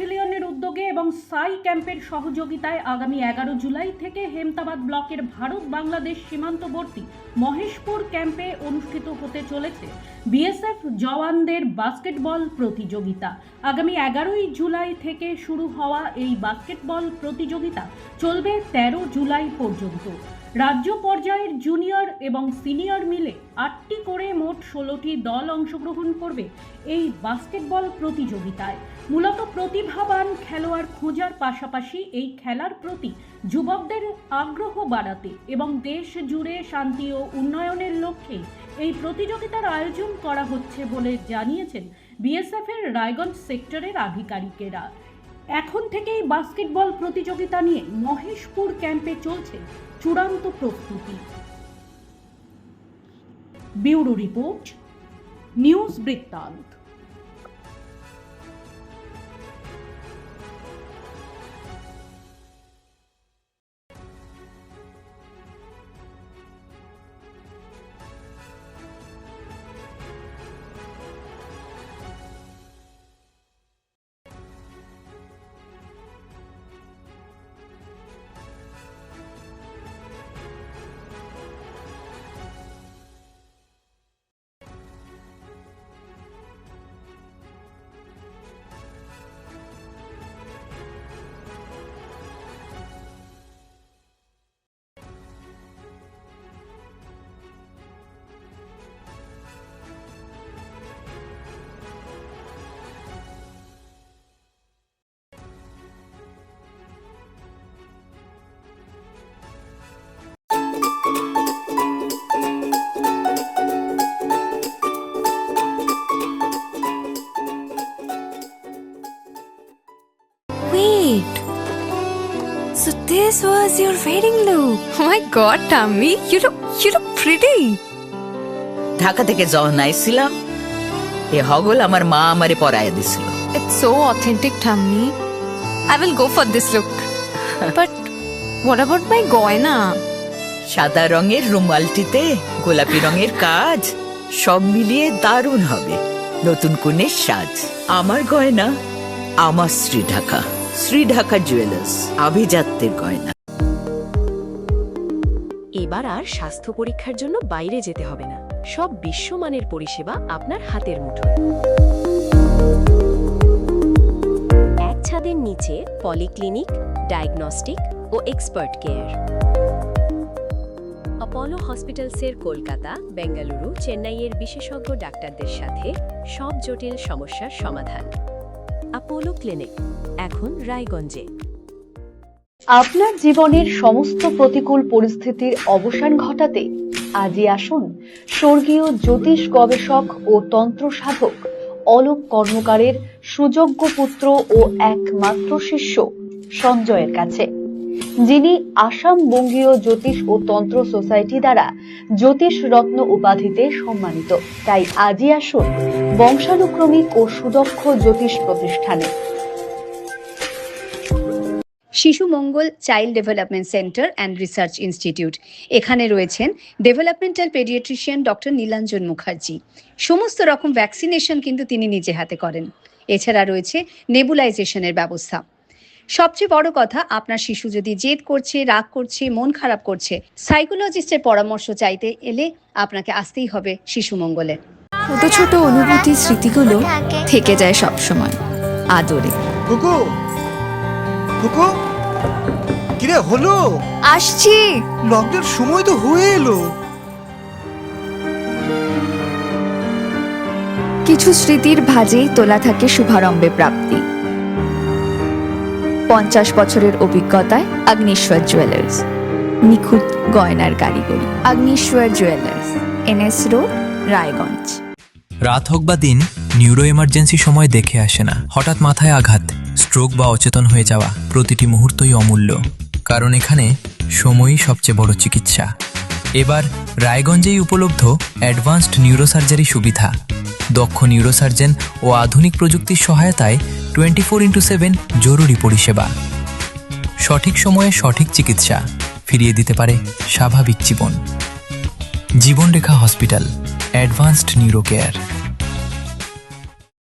ব্যাটালিয়নের উদ্যোগে এবং সাই ক্যাম্পের সহযোগিতায় আগামী 11 জুলাই থেকে হেমতাবাদ ব্লকের ভারত বাংলাদেশ সীমান্তবর্তী মহেশপুর ক্যাম্পে অনুষ্ঠিত হতে চলেছে বিএসএফ জওয়ানদের বাস্কেটবল প্রতিযোগিতা। আগামী 11 জুলাই থেকে শুরু হওয়া এই বাস্কেটবল প্রতিযোগিতা চলবে 13 জুলাই পর্যন্ত। রাজ্য পর্যায়ের জুনিয়র এবং সিনিয়র মিলে 8টি করে মোট 16টি দল অংশগ্রহণ করবে এই বাস্কেটবল প্রতিযোগিতায়। মূলত প্রতিভাবান খেলোয়াড় খোঁজার পাশাপাশি এই খেলার প্রতি যুবকদের আগ্রহ বাড়াতে এবং দেশ জুড়ে শান্তি ও উন্নয়নের লক্ষ্যে এই প্রতিযোগিতার আয়োজন করা হচ্ছে বলে জানিয়েছেন বিএসএফ এর রায়গঞ্জ সেক্টরের আধিকারিকেরা। এখন থেকেই বাস্কেটবল প্রতিযোগিতা নিয়ে মহেশপুর ক্যাম্পে চলছে চূড়ান্ত প্রস্তুতি। ব্যুরো রিপোর্ট, নিউজ বৃত্তান্ত। Wait, so this was your wedding look? Oh my god, Tammy, you look pretty. Dhaka থেকে যখন আইছিলাম এ হগল আমার মা আমারে পরাইয়া দিছিল। It's so authentic, Tammy. I will go for this look. But what about my goina? সাদা রঙের রুমালটিতে গোলাপি রঙের কাজ, সব মিলিয়ে দারুণ হবে নতুন কনের সাজ। আমার গয়না আমার শ্রী ঢাকা জুয়েলার্স, আভিজাত্যের গয়না। এবার আর স্বাস্থ্য পরীক্ষার জন্য বাইরে যেতে হবে না, সব বিশ্বমানের পরিষেবা আপনার হাতের মুঠোয়। এক ছাদের নিচে পলিক্লিনিক, ডায়াগনস্টিক ও এক্সপার্ট কেয়ার। অপোলো হসপিটালসের কলকাতা, বেঙ্গালুরু, চেন্নাইয়ের বিশেষজ্ঞ ডাক্তারদের সাথে সব জটিল সমস্যার সমাধান। অপোলো ক্লিনিক এখন রায়গঞ্জে। আপনার জীবনের সমস্ত প্রতিকূল পরিস্থিতির অবসান ঘটাতে আজই আসুন স্বর্গীয় জ্যোতিষ গবেষক ও তন্ত্র সাধক অলোক কর্মকারের সুযোগ্য পুত্র ও একমাত্র শিষ্য সঞ্জয়ের কাছে, যিনি আসাম বঙ্গীয় জ্যোতিষ ও তন্ত্র সোসাইটি দ্বারা জ্যোতিষ রত্ন উপাধিতে সম্মানিত। তাই আজই আসুন বংশানুক্রমিক ও সুদক্ষ জ্যোতিষ প্রতিষ্ঠানে। Shishu Mangal child development centre and research institute. এখানে রয়েছেন developmental paediatrician doctor Nilanjan Mukherjee. সমস্ত রকম ভ্যাকসিনেশন কিন্তু তিনি নিজে হাতে করেন। এছাড়া রয়েছে নেবুলাইজেশনের ব্যবস্থা। সবচেয়ে বড় কথা, আপনার শিশু যদি জেদ করছে, রাগ করছে, মন খারাপ করছে, সাইকোলজিস্টের পরামর্শ চাইতে এলে আপনাকে আসতেই হবে শিশু মঙ্গলে। ছোট ছোট অনুভূতি, স্মৃতিগুলো থেকে যায় সব সময় আদরে। কুকু কুকু, কিরে হলো? আসছি। লকডাউন সময় তো হয়ে এলো। কিছু স্মৃতির ভাজেই তোলা থাকে শুভারম্ভে প্রাপ্তি। 50 বছরের অভিজ্ঞতায় আগ্নেশ্বর জুয়েলার্স, নিখুঁত গয়নার কারিগরি। Agneshwar jewellers, NS road, Raiganj. রাত হোক বা দিন, নিউরো এমার্জেন্সি সময় দেখে আসে না। হঠাৎ মাথায় আঘাত, স্ট্রোক বা অচেতন হয়ে যাওয়া, প্রতিটি মুহূর্তই অমূল্য, কারণ এখানে সময়ই সবচেয়ে বড় চিকিৎসা। এবার রায়গঞ্জেই উপলব্ধ অ্যাডভান্সড নিউরোসার্জারি সুবিধা। দক্ষ নিউরোসার্জন ও আধুনিক প্রযুক্তির সহায়তায় 24x7 জরুরি পরিষেবা। সঠিক সময়ে সঠিক চিকিৎসা ফিরিয়ে দিতে পারে স্বাভাবিক জীবন। জীবনরেখা হসপিটাল, অ্যাডভান্সড নিউরো কেয়ার।